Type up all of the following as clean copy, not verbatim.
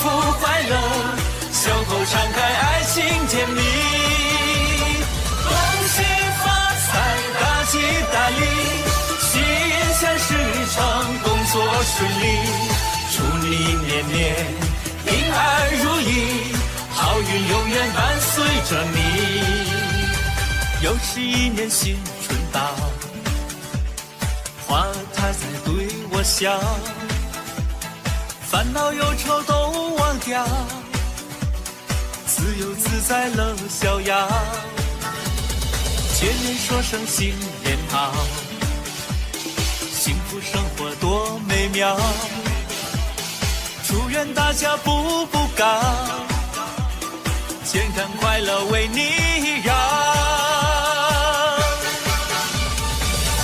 福快乐，笑口常开，爱情甜蜜。恭喜发财，大吉大利，心想事成，工作顺利，祝你年年平安如意，好运永远伴随着你。又是一年新春到，花它在对我笑，烦恼忧愁都忘掉，自由自在乐逍遥。见面说声新年好，幸福生活多美妙，祝愿大家步步高，健康快乐为你绕。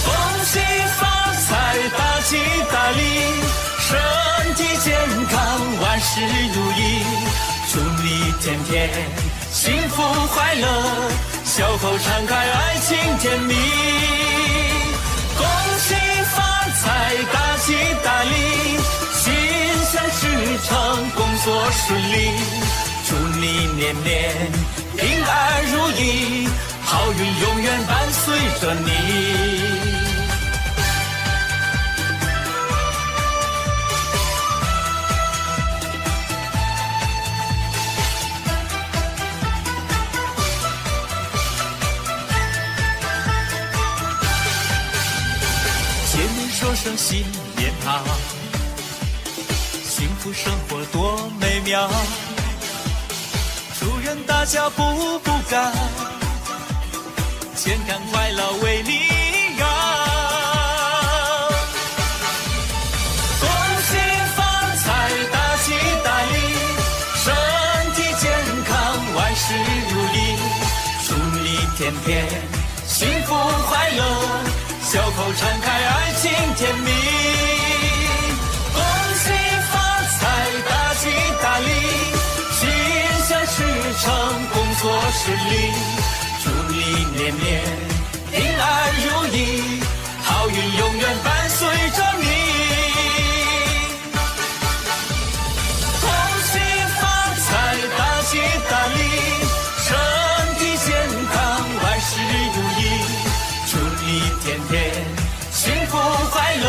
恭喜发财，大吉大利，身体健康，万事如意，祝你天天幸福快乐，笑口常开，爱情甜蜜。恭喜发财，大吉大利，心想事成，工作顺利，祝你年年平安如意，好运永远伴随着你。说声新年好，幸福生活多美妙，祝愿大家步步高，健康快乐为你绕。恭喜发财，大吉大利，身体健康，万事如意，祝你天天幸福快乐，笑口常开，爱情甜蜜。恭喜发财，大吉大利，心想事成，工作顺利，祝你年年平安如意，好运永远伴随着你。恭喜发财，大吉大利，身体健康，万事如意，祝你天天幸福快乐，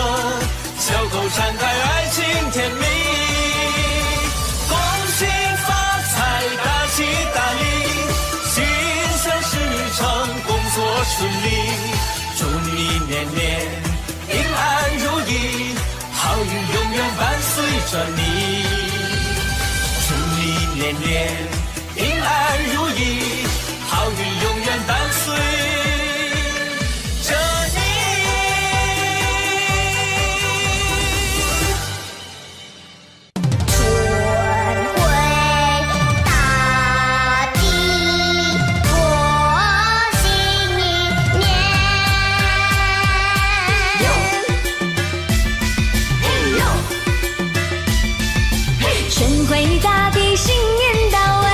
笑口常开，爱情甜蜜。恭喜发财，大吉大利，心想事成，工作顺利，祝你年年平安如意，好运永远伴随着你。祝你年年平安如意，好运永远伴随着你。春回大地，新年到哎，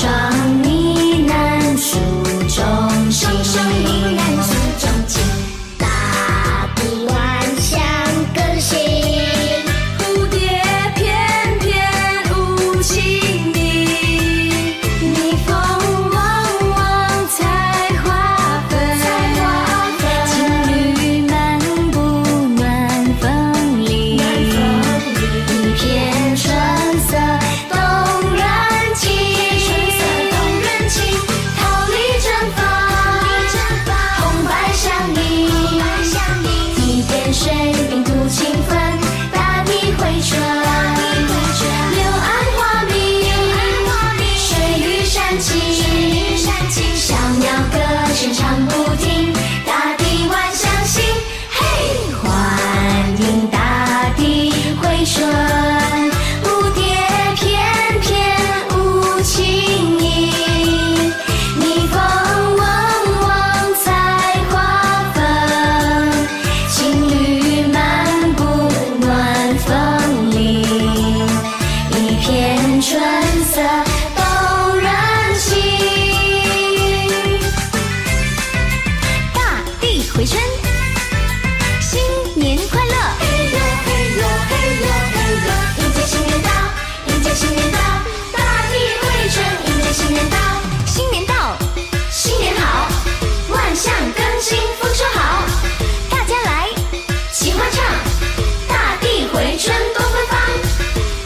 双呢喃诉衷情，双双呢喃诉衷情。大地万象更新，蝴蝶翩翩舞情意，蜜蜂嗡嗡采花粉，情侣漫步暖风里，一片春色动人情，桃李正芳，红白相依，一点水冰度清芬，大地回春，柳暗花明，水绿山青，小鸟歌声唱不停，大地万象新，嘿，欢迎大地回春，蝴蝶翩翩舞情意，蜜蜂嗡嗡采花粉，情侣漫步暖风里，一片春色动人情。大地回春，新年快乐！嘿呦嘿呦嘿呦嘿呦，迎接新年到，迎接新年到，大地回春，迎接新年到，新年到，新年好，万象更新，丰收好，大家来！齐欢唱，大地回春多芬芳。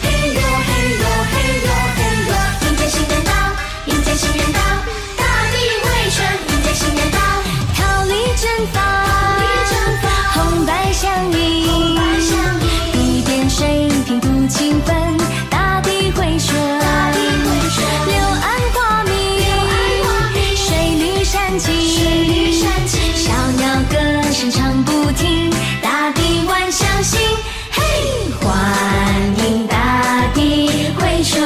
嘿呦嘿呦嘿呦嘿呦，迎接新年到，迎接新年到，大地回春，迎接新年到，桃李正芳，红白相依，一点水平度清芬，大地回春，柳暗花明，水绿山青，小鸟歌声唱不停，大地万象新，嘿，欢迎大地回春，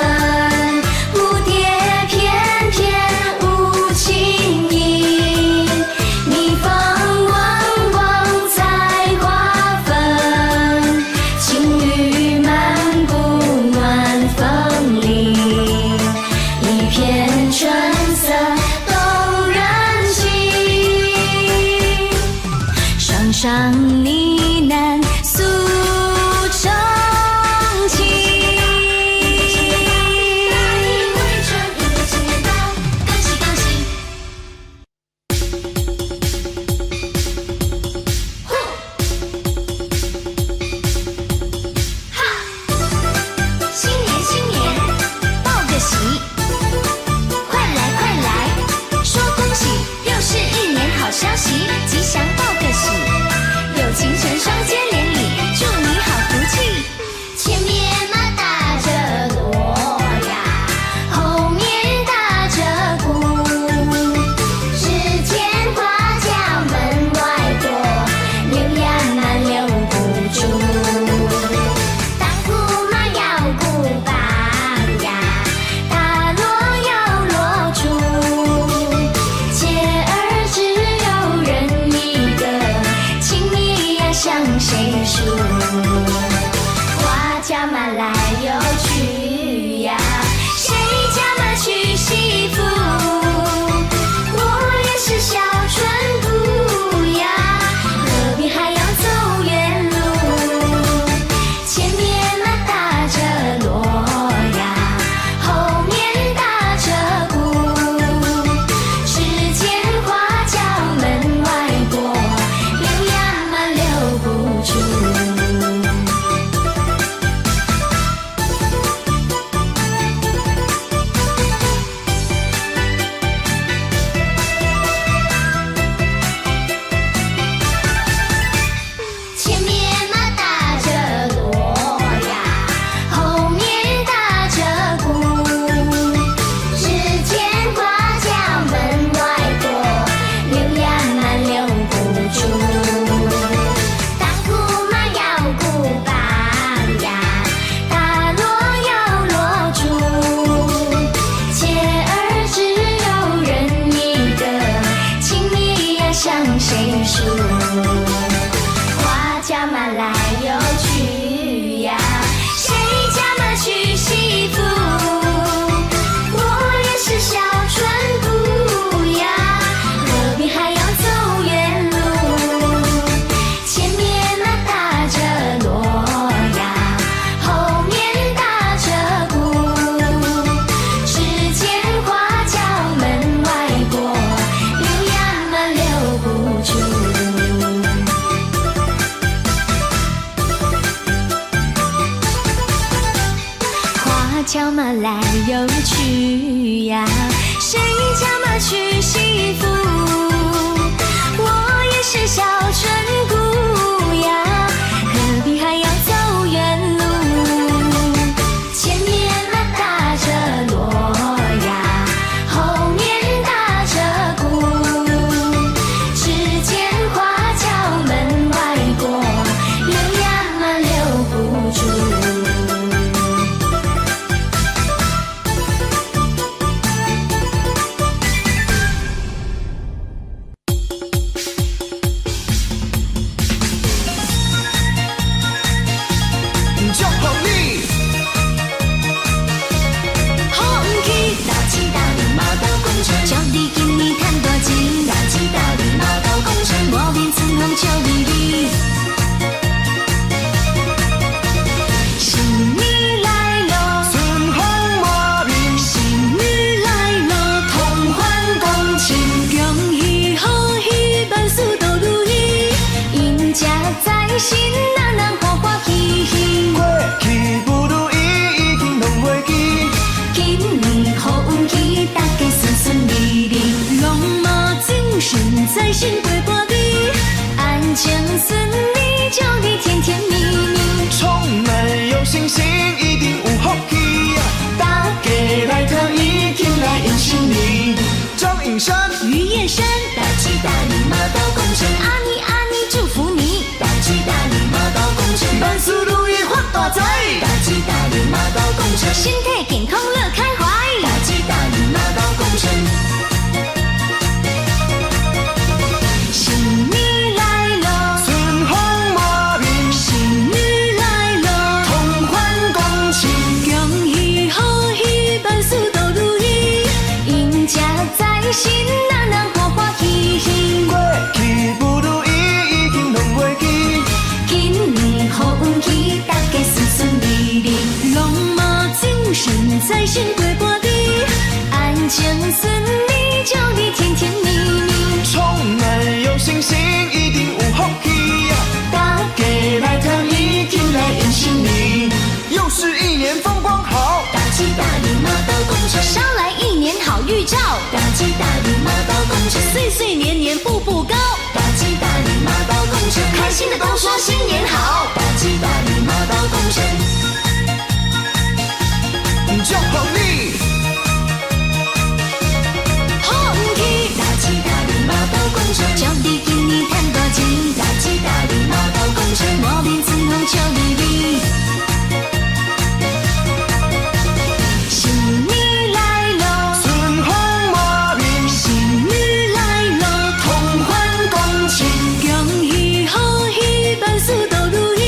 蝴蝶翩翩舞情意，蜜蜂嗡嗡采花粉，情侣漫步暖风里，一片春色动人情，双双呢喃诉衷情。大地回春，迎接新年到，恭喜恭喜！呼，哈，新年新年，报个喜，快来快来，说恭喜，又是一年好消息，吉祥报个喜，有情成双接连理，祝你好福气。前面马打着锣呀，后面人打着鼓，只见花轿门外过，溜呀慢溜不住。当驸马要鼓棒呀，大锣要落珠，切儿只有人一去呀，谁家麻娶媳妇？我也是小村姑呀，何必还要走远路？前面那打着锣呀，后面打着鼓，只见花轿门外过，流呀留不住。新郎郎欢欢喜喜，过去不如意已经拢袂记。今年好运气，大家顺顺利利，龙马精神在心过半日，安静顺利，祝你甜甜蜜蜜，充满有信心，一定有福气呀！大家来讨一天来迎新年。张颖山、于燕山，大吉大利，马到功成，阿尼阿尼祝福你，大吉大利，马到功成，万事如意发大财。大吉大利，马到功成，身体健康乐开怀，大吉大利，马到功成。新年来了，春风满面，新年来了，同欢共庆，恭喜贺喜，万事都如意，赢家在心，人人欢欢喜喜。过去不如意已经拢袂记。今年好运气，大家顺顺利利，龙马精神在心过半日，安静顺利，祝你甜甜蜜蜜，充满有信心，一定有福气呀！大家来讨一天来迎新年，又是一年风光好。大吉大利，马到功成，捎来一年好预兆，大吉大利，马到功成，岁岁年年步步高，大吉大利，马到功成，开心的都说新年好，大吉大利，马到功成，祝福你，好运气，大吉大利，马到功成，祝你今年赚大钱，大吉大利，马到功成，莫面春风笑咪咪。新年来了，春风满面，新年来了，同欢共庆，恭喜贺喜，万事都如意，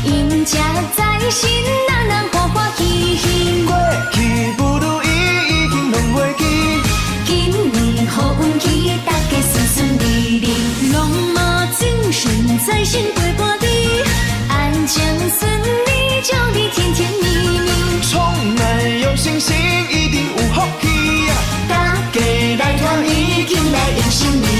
赢家在心，人人欢欢喜喜。过去不如意已经拢袂记。今年好运气，大家顺顺利利，龙马精神在心过半日，安静顺利，祝你甜甜蜜蜜，充满有信心，一定有福气呀！大家来讨一天来迎新年。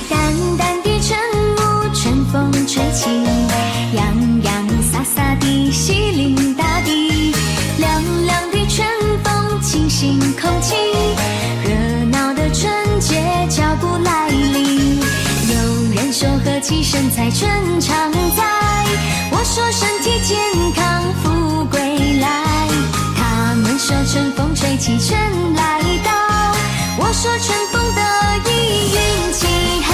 淡淡的晨雾，春风吹起，洋洋洒洒的西林大地，凉凉的春风清新空气，热闹的春节脚步来临。有人说和气生财春常在，我说身体健康富贵来，他们说春风吹起春来到，我说春风得意运气好，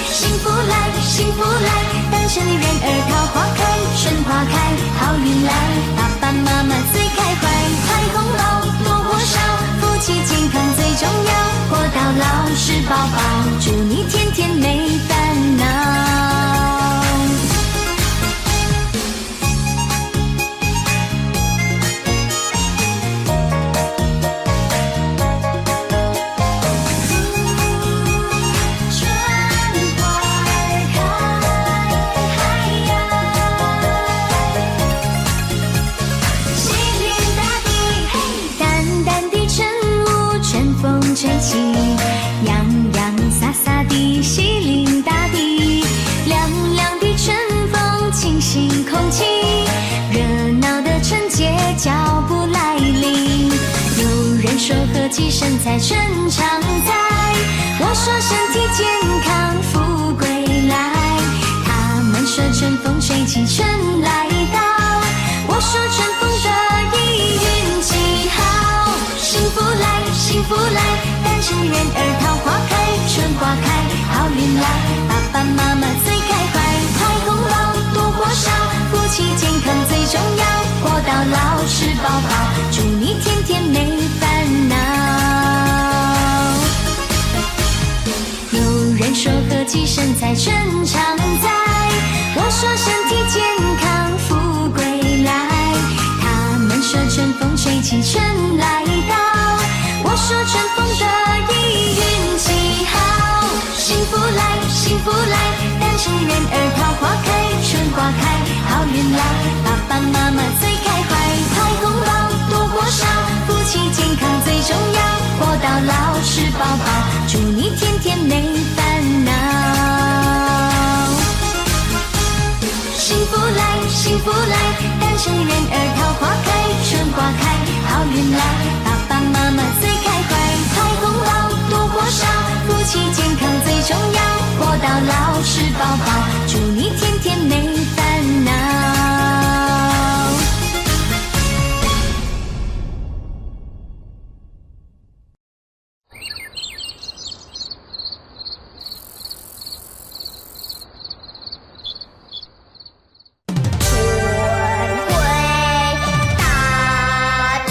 幸福来，幸福来，单身的人儿桃花开，春花开，好运来，爸爸妈妈最开怀，开红包，多火烧，夫妻健康最重要，活到老实宝宝，祝你天天没烦恼。气，身材春常在。我说身体健康，富贵来。他们说春风吹起，春来到。我说春风得意，运气好。幸福来，幸福来，单身人儿桃花开，春花开，好运来。爸爸妈妈最开怀，太空老，多活少，夫妻健康最重要，活到老吃饱饱，祝你天天没烦恼。有人说和气身材春常在，我说身体健康富贵来。他们说春风吹起，春来到。我说春风得意，运气好。幸福来，幸福来，单身人儿桃花开，春花开，好运来。爸爸妈妈最开怀，太空老，多活少，夫妻健康最重要，活到老吃饱饱，祝你天天没烦恼。幸福来，幸福来，单身人儿桃花开，春花开，好运来。爸爸妈妈最开怀，太空老，多活少，夫妻健康最重要，活到老吃饱饱，祝你天天没烦恼。春回大地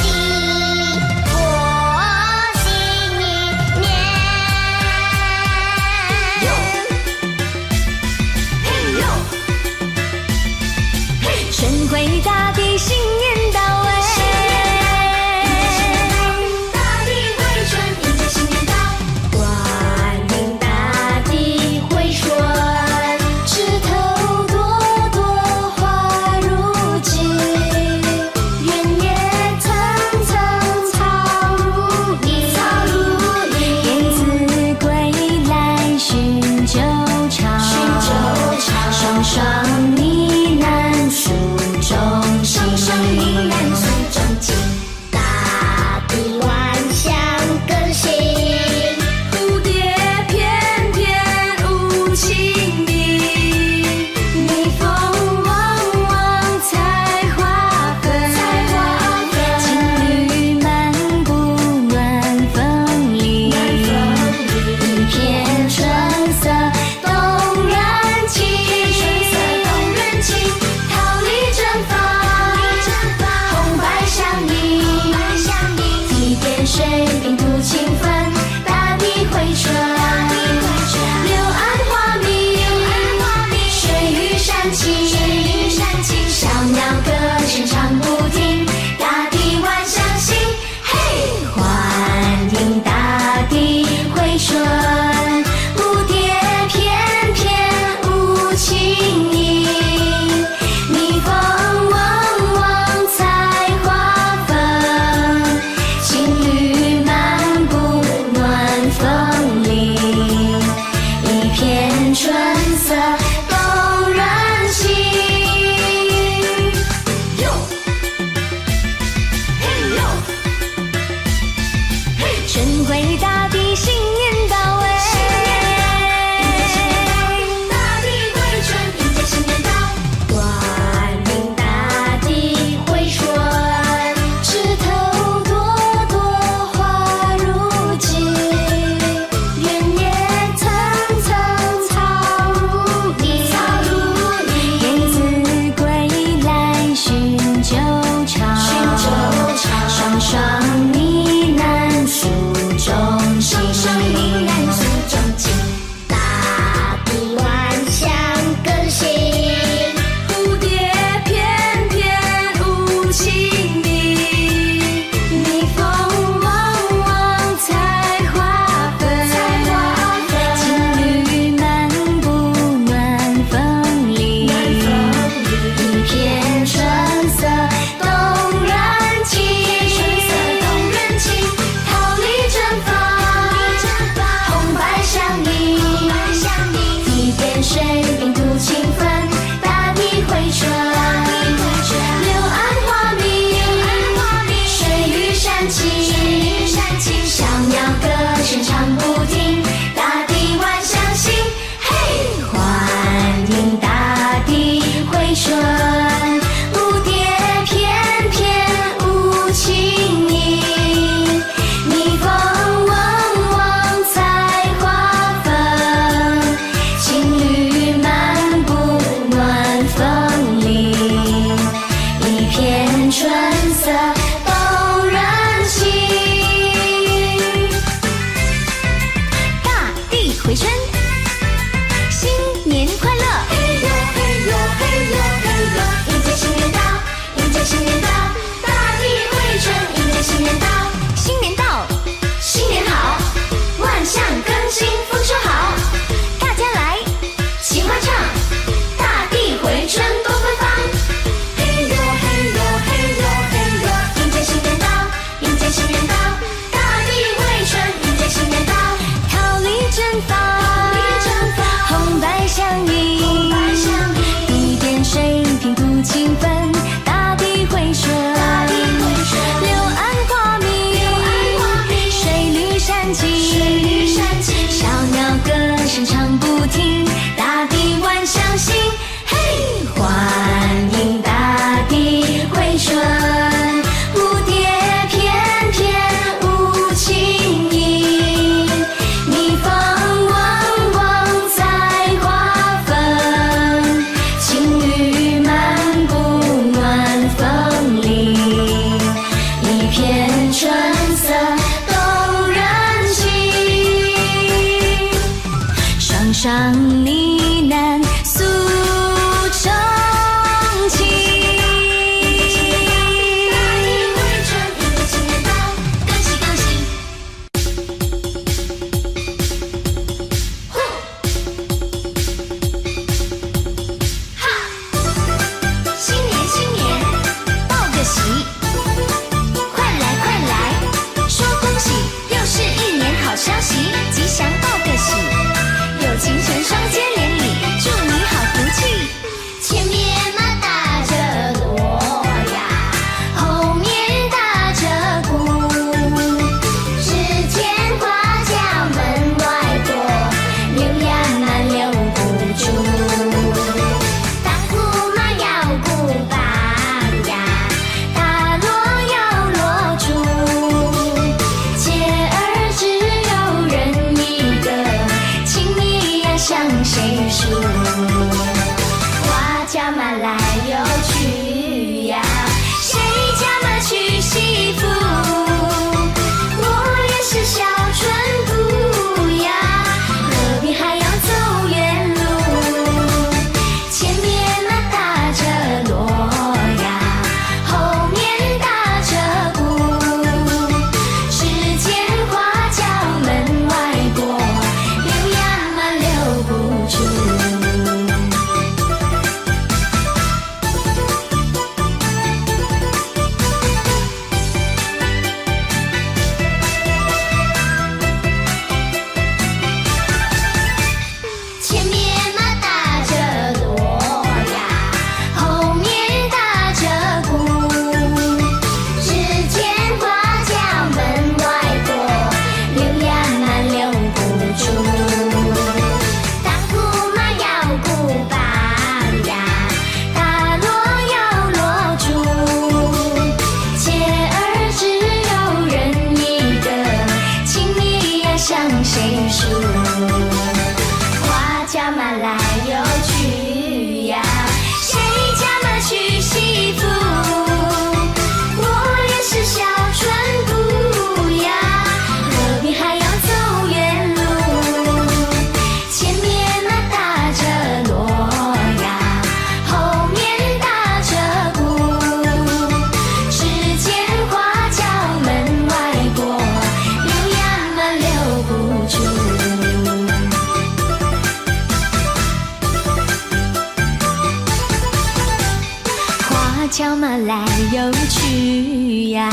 去呀，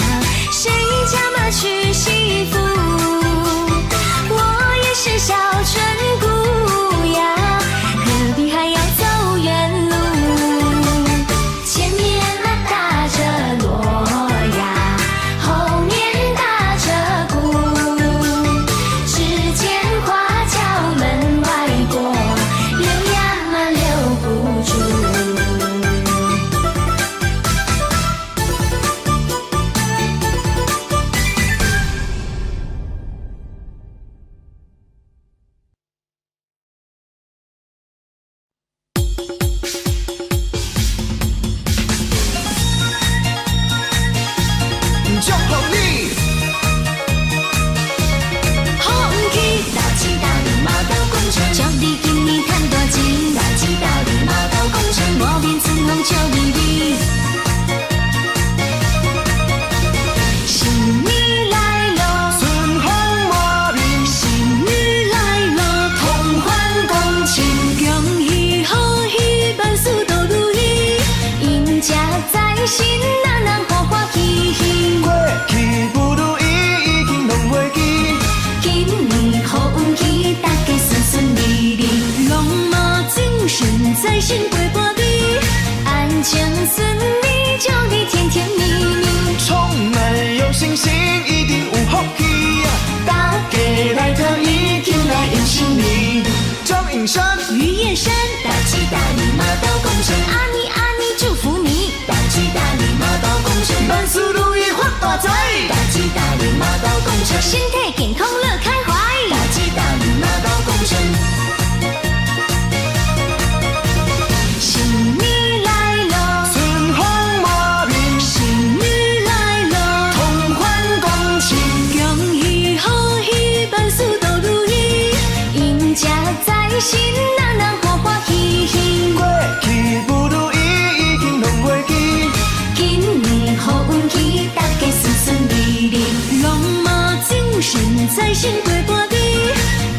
谁家麻娶媳妇？我也是小村姑呀，何必还要走远路？前面打着锣呀，后面打着鼓，只见花轿门外过，溜呀溜不住。祝福你，好运气，大吉大利，马到功成。祝你今年赚大钱，大吉大利，马到功成。莫面春风笑微微。新年来咯，春风满面，新年来咯，同欢共庆，恭喜贺喜，万事都如意，赢家在心，人人欢欢喜喜。过去不如意已经拢袂记，今年好运气，大家顺顺利利，龙马精神在心过半日，安全顺利，祝你甜甜蜜蜜。充满有信心，一定有福气呀！大家来听伊进来迎新年，张颖山、于燕山，大吉大利，马到功成。阿尼阿尼祝福你，大吉大利，马到功成。万事如意发大财，大吉大利，马到功成。身体健康乐开怀，大吉大利，马到功成。新年来咯，春风满面，新年来咯，同欢共庆，恭喜贺喜，万事都如意，赢家在心，人人欢欢喜喜。过去不如意已经拢袂记，今年好运气，大家顺顺利利，龙马精神在心过半日，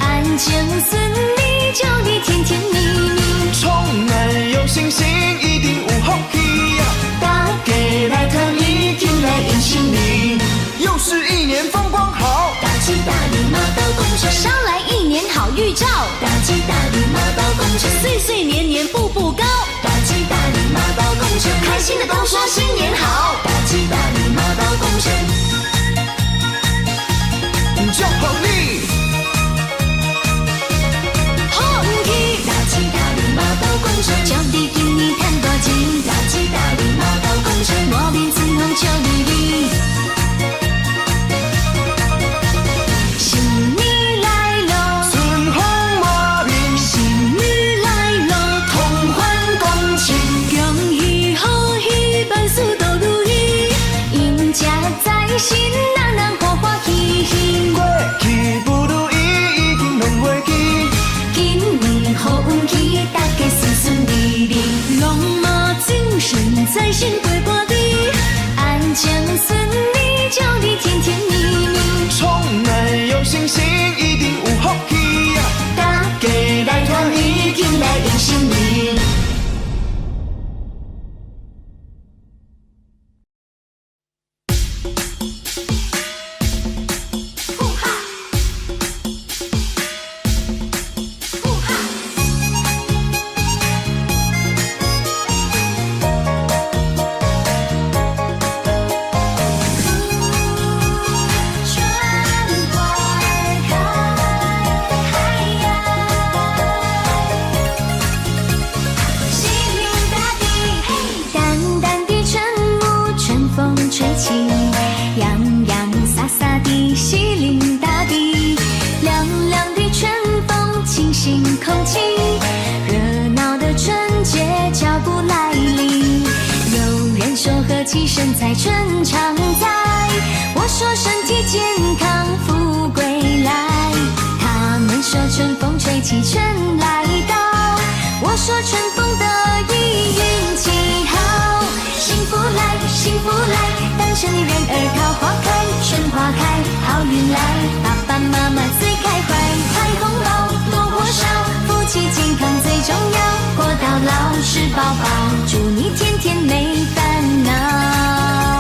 安全顺利，祝你甜甜蜜蜜。充满有信心，一定有福气呀！大家来听伊进来迎新年，又是一年风光好，大吉大利，马到功成。捎来一年好预兆，大吉大利，马到功成。岁岁年年步步高，大吉大利，马到功成。开心的都说新年好，大吉大利，马到功成。祝福你，好运气，大吉大利，马到功成。祝你今年赚大钱，大吉大利，马到功成。莫面春风笑微微。新年来咯，春风满面，新年来咯，同欢共庆，恭喜贺喜，万事都如意，赢家在心，人人欢欢喜喜。过去不如意已经拢袂记，今年好运气，大家顺顺利利，龙马精神在心过半日，安全顺利，祝你甜甜蜜蜜。充满有信心，一定有福气呀！大家来听伊进来迎新年。气身材春常在，我说身体健康富贵来，他们说春风吹起春来到，我说春风得意运气好，幸福来幸福来，单身的人儿桃花开，春花开好运来，爸爸妈妈最开怀，开红包多火烧，夫妻健康最重要，活到老吃饱饱，祝你天天没烦恼。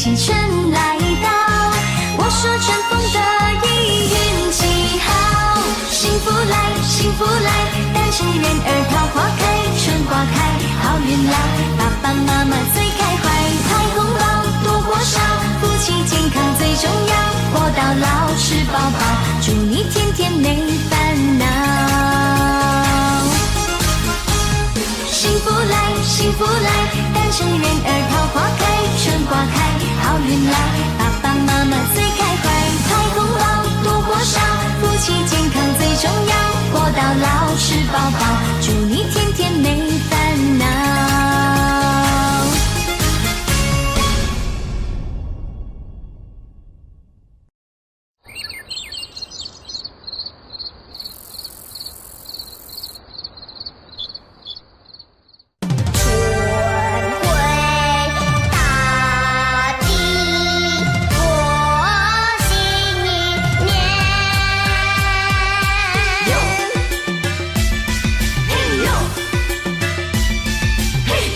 气春来到。我说春风得意，运气好，幸福来，幸福来，单身人儿桃花开，春花开，好运来，爸爸妈妈最开怀，开红包多过少，夫妻健康最重要，活到老吃饱饱，祝你天天没烦恼。幸福来，幸福来，单身人儿桃花开，春花开，好运来，爸爸妈妈最开怀，开红包多过少，夫妻健康最重要，活到老吃饱饱，祝你天天没烦恼。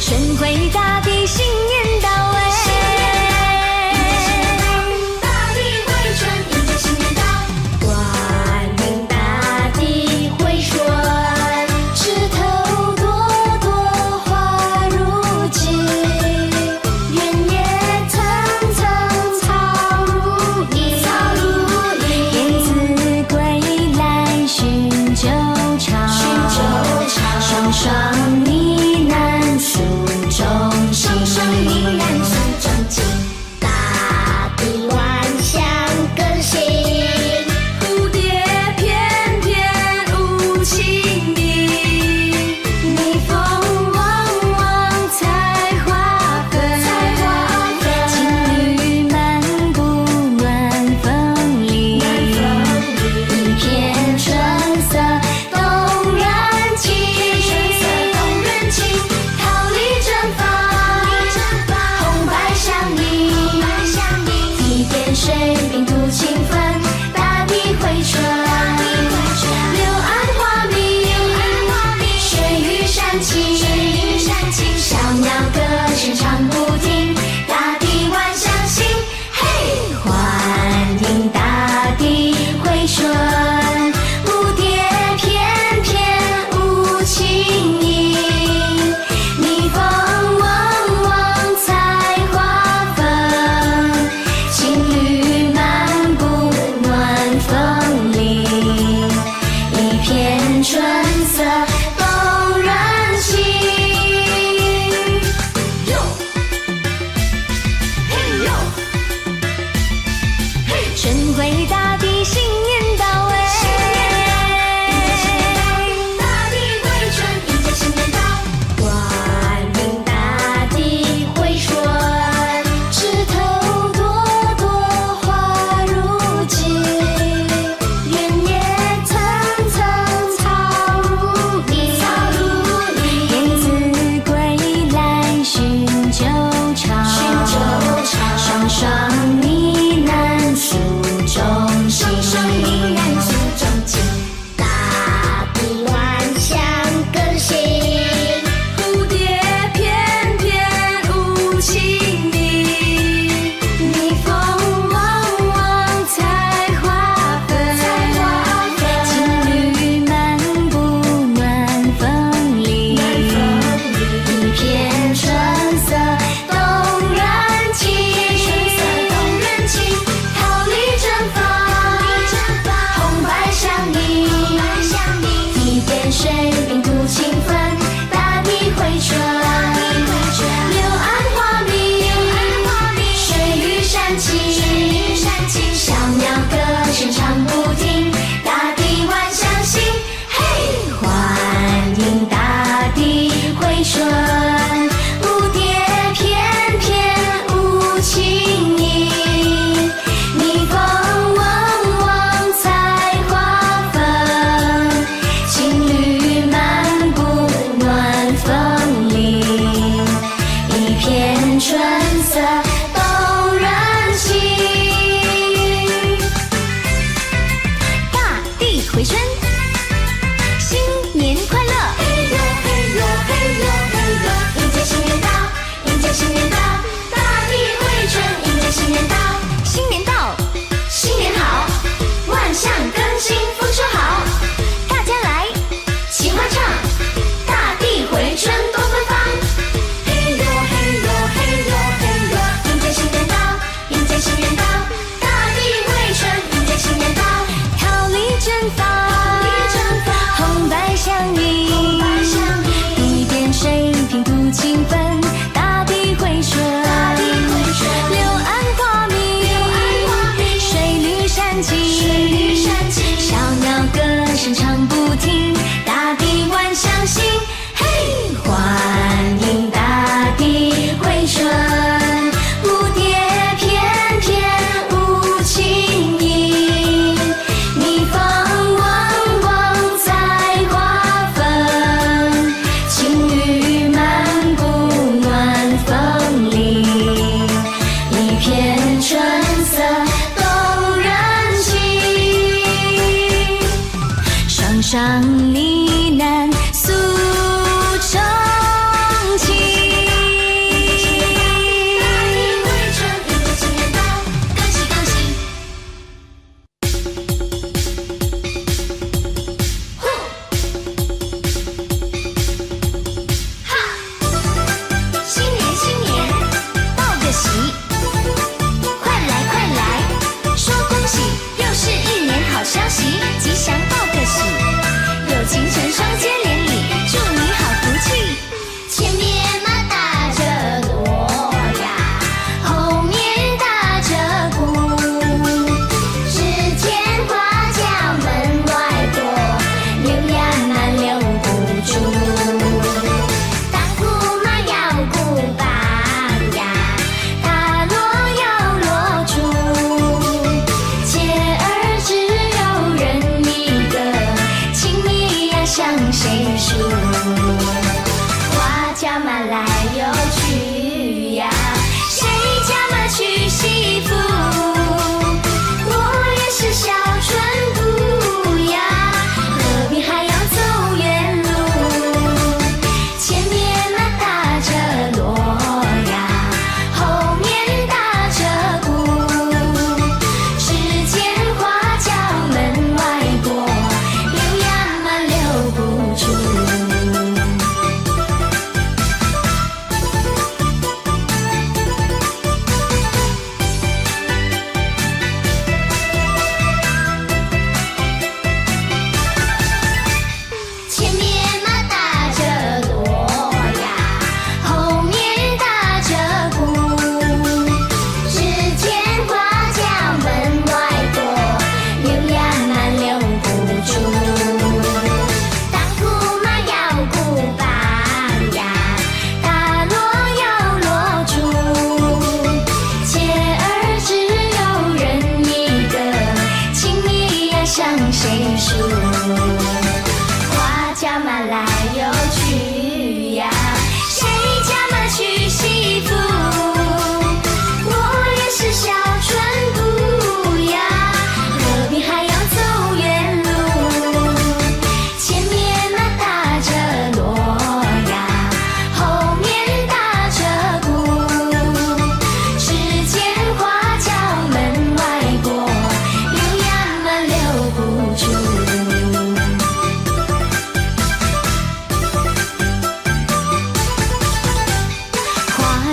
春回大地，新年到哎！大地回春，迎接新年到。欢迎大地回春，枝头朵朵花如锦，原野层层草如茵。燕子归来寻旧巢，双双呢喃诉衷心。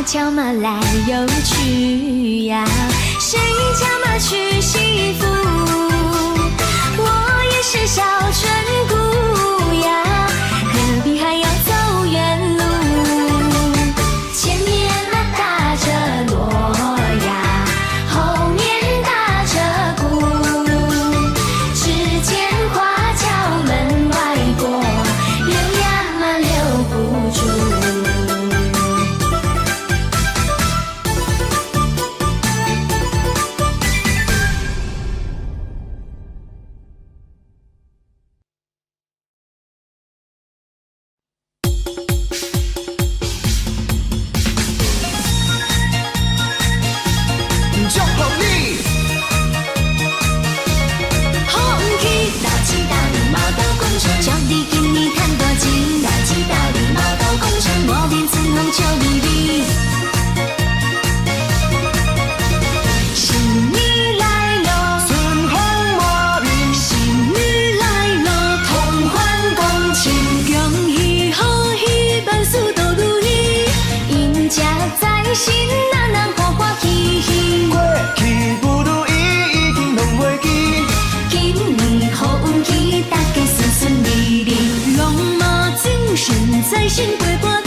叫马来又去呀，谁叫马娶媳妇？我也是小村姑呀，何必还要走远路？前面打着锣呀，后面打着鼓，只见花轿门外过，留呀嘛留不住。祝福你，好运气，大吉大利，毛豆公主，祝你今年赚大钱，大吉大利，毛豆公主，我面春风笑咪咪。新年来咯，春风满面，新年来咯，同欢共庆，恭喜贺喜，万事都如意，赢家在心，人人欢欢喜喜。过去不如意已经拢袂记，今年好运气，大家顺顺利利，龙马精神在心过半日，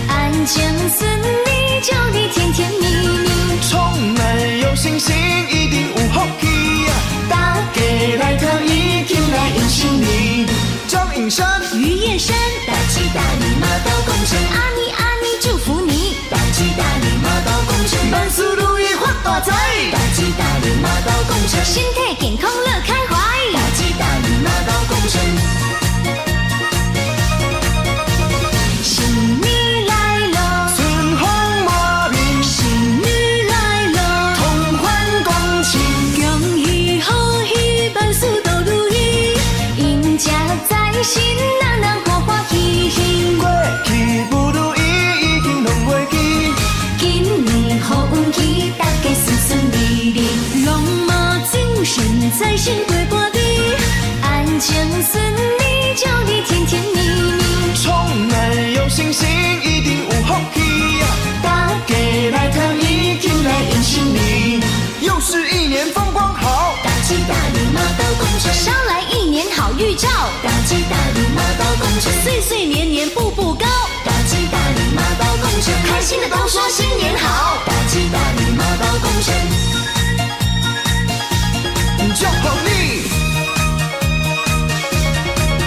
安静顺利，祝你甜甜蜜蜜。充满有信心，一定有福气呀！大家来看伊，进来迎新年。张颖山、于燕山，大吉大利，马到功成，阿尼阿尼祝福你，大吉大利，马到功成，万事如意发大财，大吉大利，马到功成，身体健康乐开怀，大吉大利，马到功成。新年来咯，春风满面，新年来咯，同欢共庆，恭喜贺喜，万事都如意，赢家在心，人人欢欢喜喜。过去不如意已经拢袂记，今年好运气，大家顺顺利利，龙马精神在心过半日，安静顺利，祝你甜甜蜜蜜。充满有信心，一定有福气呀！大家来看伊，进来迎新年，又是一年风光好，大吉大利，马到功成，捎来一年好预兆，大吉大利，马到功成，岁岁年年步步高，大吉大利，马到功成，开心的都说新年好，大吉大利，马到功成。祝福你，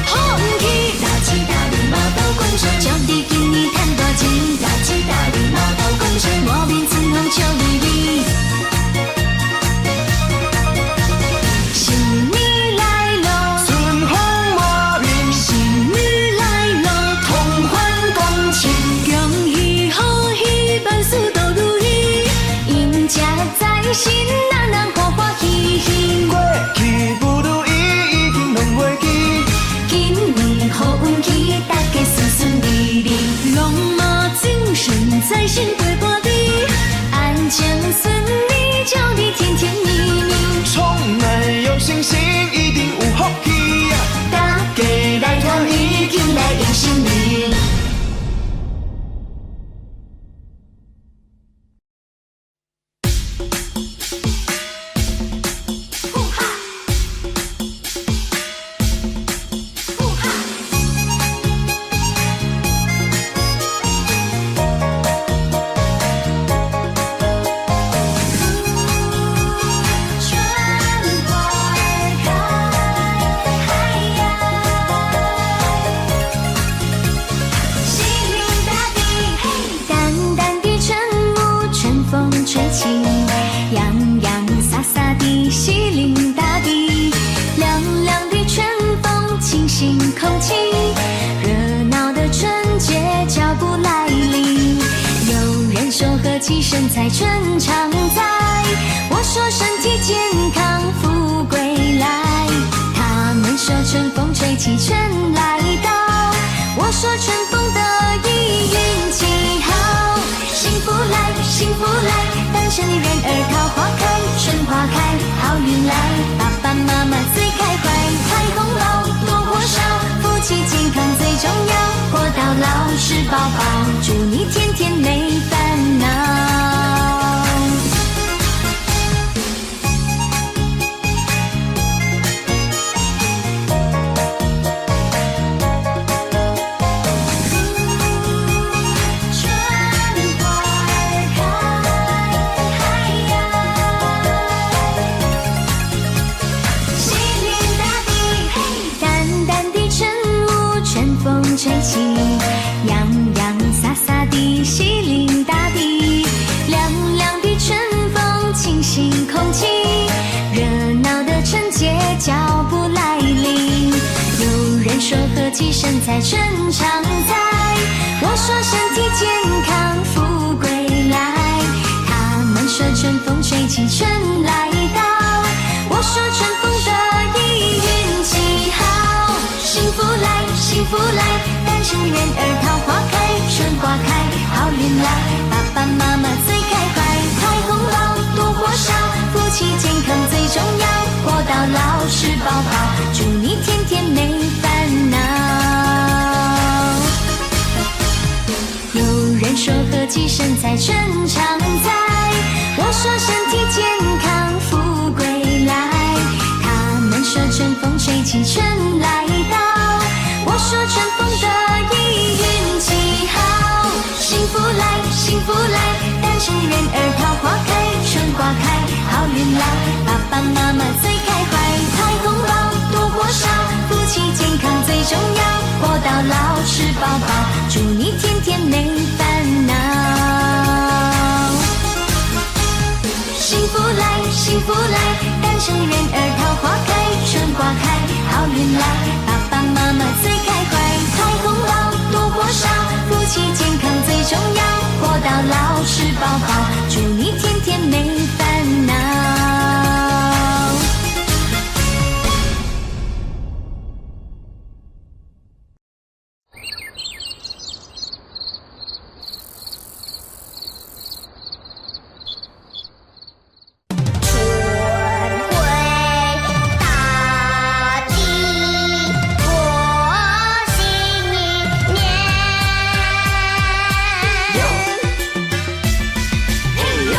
好运气，大吉大利，马到功成，祝你今年赚大钱，大吉大利，马到功成，我面春风笑咪咪。新年来咯，春风满面，新年来咯，同欢共庆，恭喜贺喜，万事都如意，赢家在心，人人欢欢喜喜。过去不如意已经拢袂记，今年好运气，大家顺顺利利，龙马精神在心过半日，安静顺利，祝你甜甜蜜蜜。充满有信心，一定有福气呀！大家来看伊，进来迎新年。淡淡的晨雾，春风吹起，洋洋洒洒的西林大地，凉凉的春风清新空气，热闹的春节脚步来临。有人说和气生财，春常在，我说身体健康，富贵来。他们说春风吹起，春来到，我说春风得意，运气好，幸福来，幸福来，单身的人儿桃花开，春花开，好运来，爸爸妈妈最开怀，开红包，多火烧，夫妻健康最重要，活到老吃饱饱，祝你天天没烦财身常在。我说身体健康，富贵来。他们说春风吹起，春来到。我说春风得意，运气好。幸福来，幸福来，单身人儿桃花开，春花开，好运来。爸爸妈妈最开怀，财红包多或少，夫妻健康最重要，活到老吃饱饱，祝你天天没烦恼。有人说合计身材身常在，我说身体健康富贵来。他们说春风吹起，春来到。我说春风得意，运气好。幸福来，幸福来，单身人儿桃花开，春花开，好运来。爸爸妈妈最开怀，财红包多或少，夫妻健康最重要，活到老吃饱饱，祝你天天没烦恼。幸福来，幸福来，单身人儿桃花开，春花开，好运来。爸爸妈妈最开怀，财红包多或少，夫妻健康最重要，活到老吃饱饱，祝你天天没烦恼。嘿呦，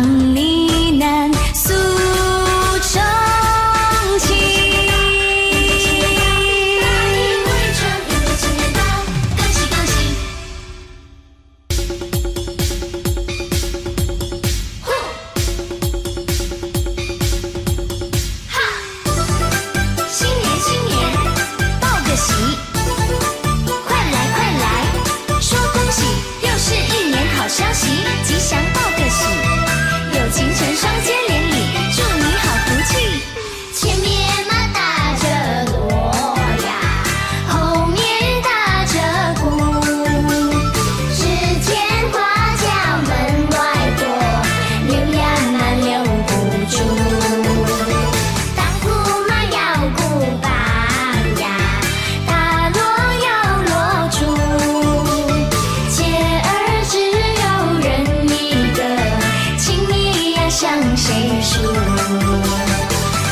唱呢喃诉衷情。大地回春，迎接新年到，恭喜恭喜！呼，哈，新年新年，报个喜，快来快来，说恭喜，又是一年好消息，吉祥报个喜，有情成双接连理，祝你好福气。前面马打着锣呀，后面打着鼓，只见花轿门外过，溜呀那溜不住。当铺马要鼓棒呀，打锣要锣珠，切儿只有人一个，情谊呀向谁诉？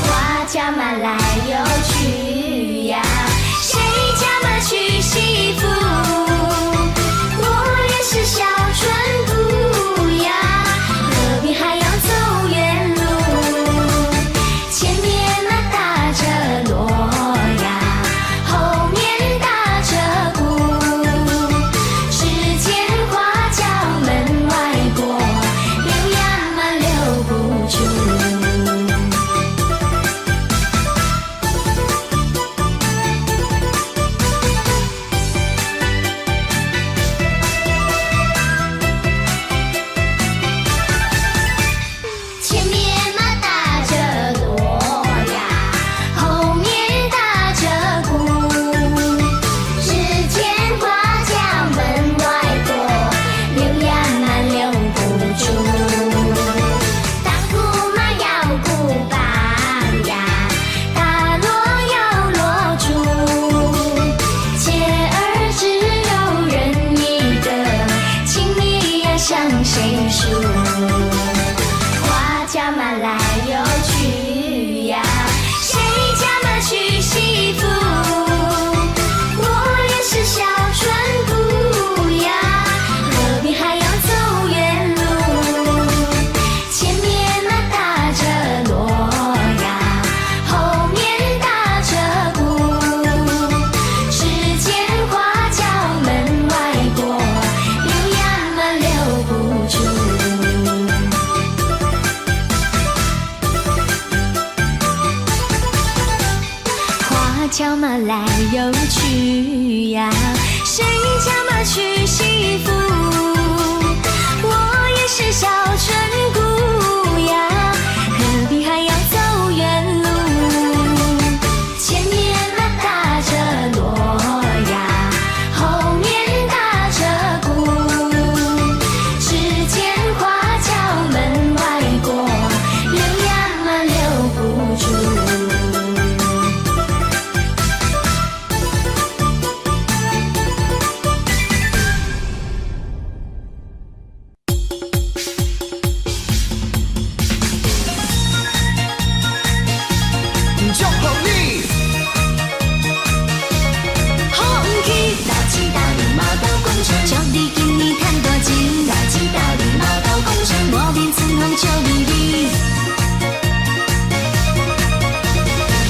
花轿马来又去呀，谁家马娶媳妇？我也是小春姑呀，何必还要走远路？前面那打着锣呀，后面打着鼓，只见花轿门外过，溜呀嘛溜不住。前面马打着锣呀，后面打着鼓，只见花轿门外过，溜呀嘛溜不住。当铺马要鼓棒呀，打锣要锣珠，切儿只有人一个，情谊呀向谁诉？花轿马来又去呀，谁家马娶媳妇？我也是小春姑呀，何必还要走远路？前面那打着锣呀，后面打着鼓，只见花轿门外过，溜呀嘛溜不住。花轿马来又去呀，谁家马娶媳妇？我也是小春姑呀，何必还要走远路？前面那打着锣呀，后面打着鼓，只见花轿门外过，溜呀嘛溜不住。祝福你，好运气，大吉大利，马到功成，祝你今年赚大钱，大吉大利，马到功成，我面春风笑咪咪。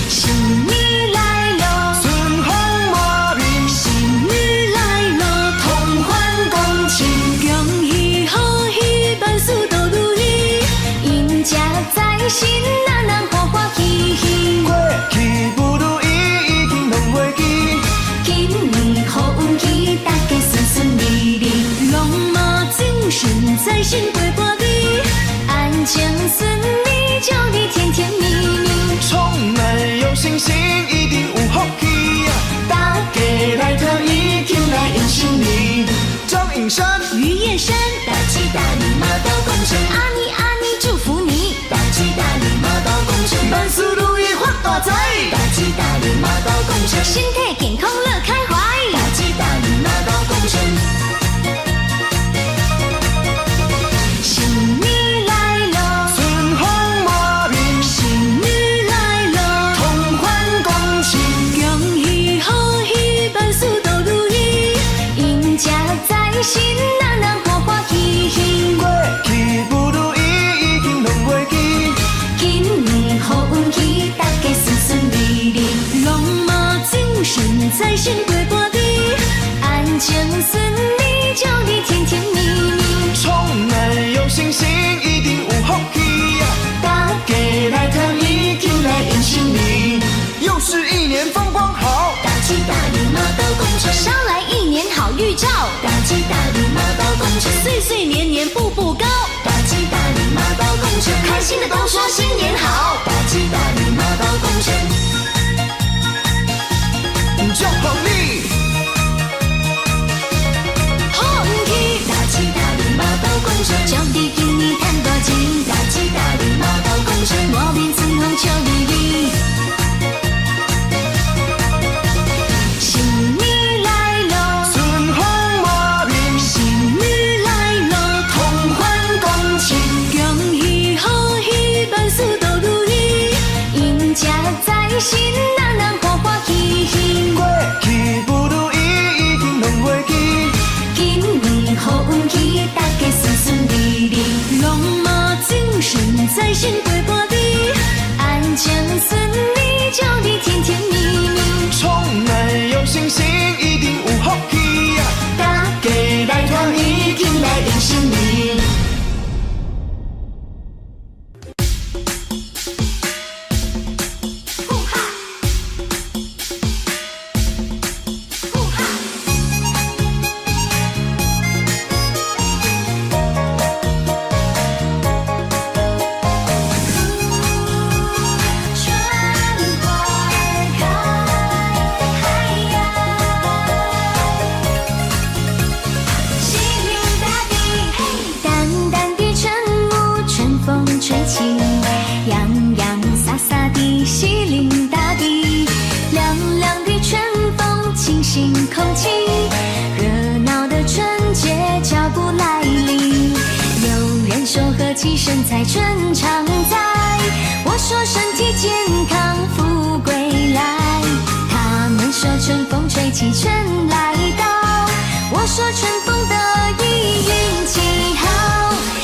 新年来咯，春风满面，新年来咯，同欢共庆，恭喜贺喜，万事都如意，迎接在心，人人欢欢喜喜。过去不如意已经拢袂记，今年好运气，大家顺顺利利，龙马精神，在心陪伴你，安静顺利，祝你甜甜蜜蜜。充满有信心，一定有福气呀！大家来看伊，进来迎新年。张颖山，于燕山，大吉大利，马到功成，阿尼阿尼祝福你，大吉大利，马到功成，万事如意发大财，大吉大利，马到功成，身体健康乐开怀。大吉大利，马到功成，新年来咯，春风满面，新年来咯，同欢共庆，恭喜贺喜，万事都如意，迎接在心，人人欢欢喜喜。过去不如意已心过半日，安静顺利，祝你甜甜蜜蜜。充满有信心，一定有福气呀！大家来看一起来迎新年，又是一年风光好。大吉大利，马到功成，捎来一年好预兆，大吉大利，马到功成，岁岁年年步步高。大吉大利，马到功成，开心的都说新年好，大吉大利，马到功成，祝福你，好运气，大吉大利，马到功成，祝你今年赚大钱，大吉大利，马到功成，满面春风笑眯眯。新年来了，春风满面，新年来了，同欢共庆，恭喜贺喜，万事都如意，迎接在心，人人欢欢喜喜。过去不如意，一定拢袂记。今年好运气，大家顺顺利利，龙马精神，在心过半日，安静顺利，祝你甜甜蜜蜜。充满有信心，一定有福气呀！大家来团圆，进来迎新年。呼哈，呼哈，春花开，嗨呀，西林大地，淡淡的晨雾，春风吹起，洋洋洒洒的西林大地，凉凉的春风清新空气，热闹的春节脚步来临。有人说和气生财，春常在，我说身体健康，富贵来。他们说春风吹起，春来到，我说春风得意，运气好，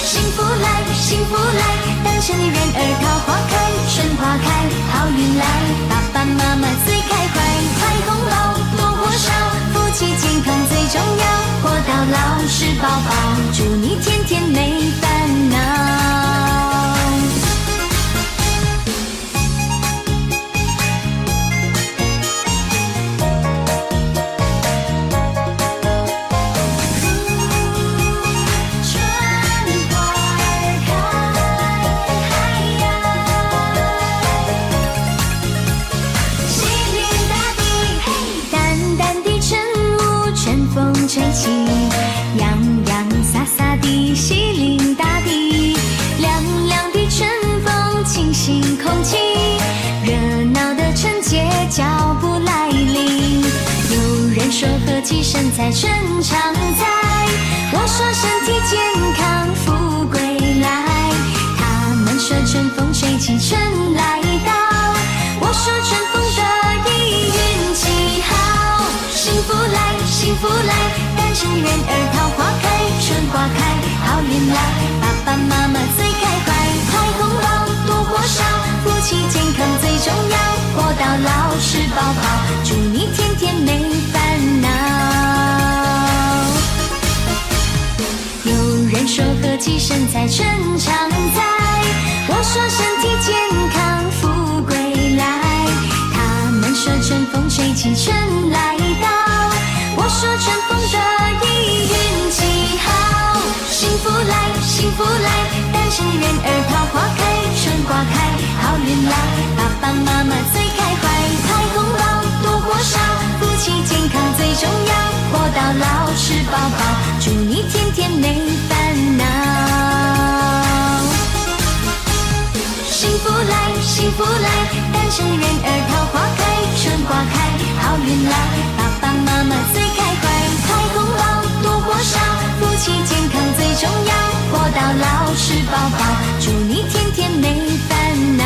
幸福来，幸福来，单身的人儿桃花开，春花开，好运来，爸爸妈妈最开怀，开红包，多火烧，夫妻健康最重要，活到老实宝宝，祝你天天没烦恼。春花开，嗨呀，西林大地，淡淡的晨雾，春风吹起，洋洋洒洒的西林大地，凉凉的春风清新空气，热闹的春节脚步来临。有人说和气生财，春常在，我说身体健康，富贵来。他们说春风吹起，春来到，我说春风得意，运气好，幸福来，幸福来，单身人儿桃花开，春花开，好运来，爸爸妈妈最开怀，开红包，多火烧，夫妻健康最重要，活到老实宝宝，祝你天天没烦恼。有人说和气生财，春常在，我说身体健康，富贵来。他们说春风吹起，春来到，我说春风得意，运气好，幸福来，幸福来，单身人儿桃花开，春花开，好运来，爸爸妈妈最开怀，开红包，多火烧，夫妻健康最重要，活到老实宝宝，祝你天天没烦恼。幸福来，幸福来，单身人儿桃花开，春花开，好运来，爸爸妈妈最开怀，开红包，多火烧，夫妻健康最重要，活到老实宝宝，祝你天天没烦恼。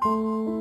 Thank you.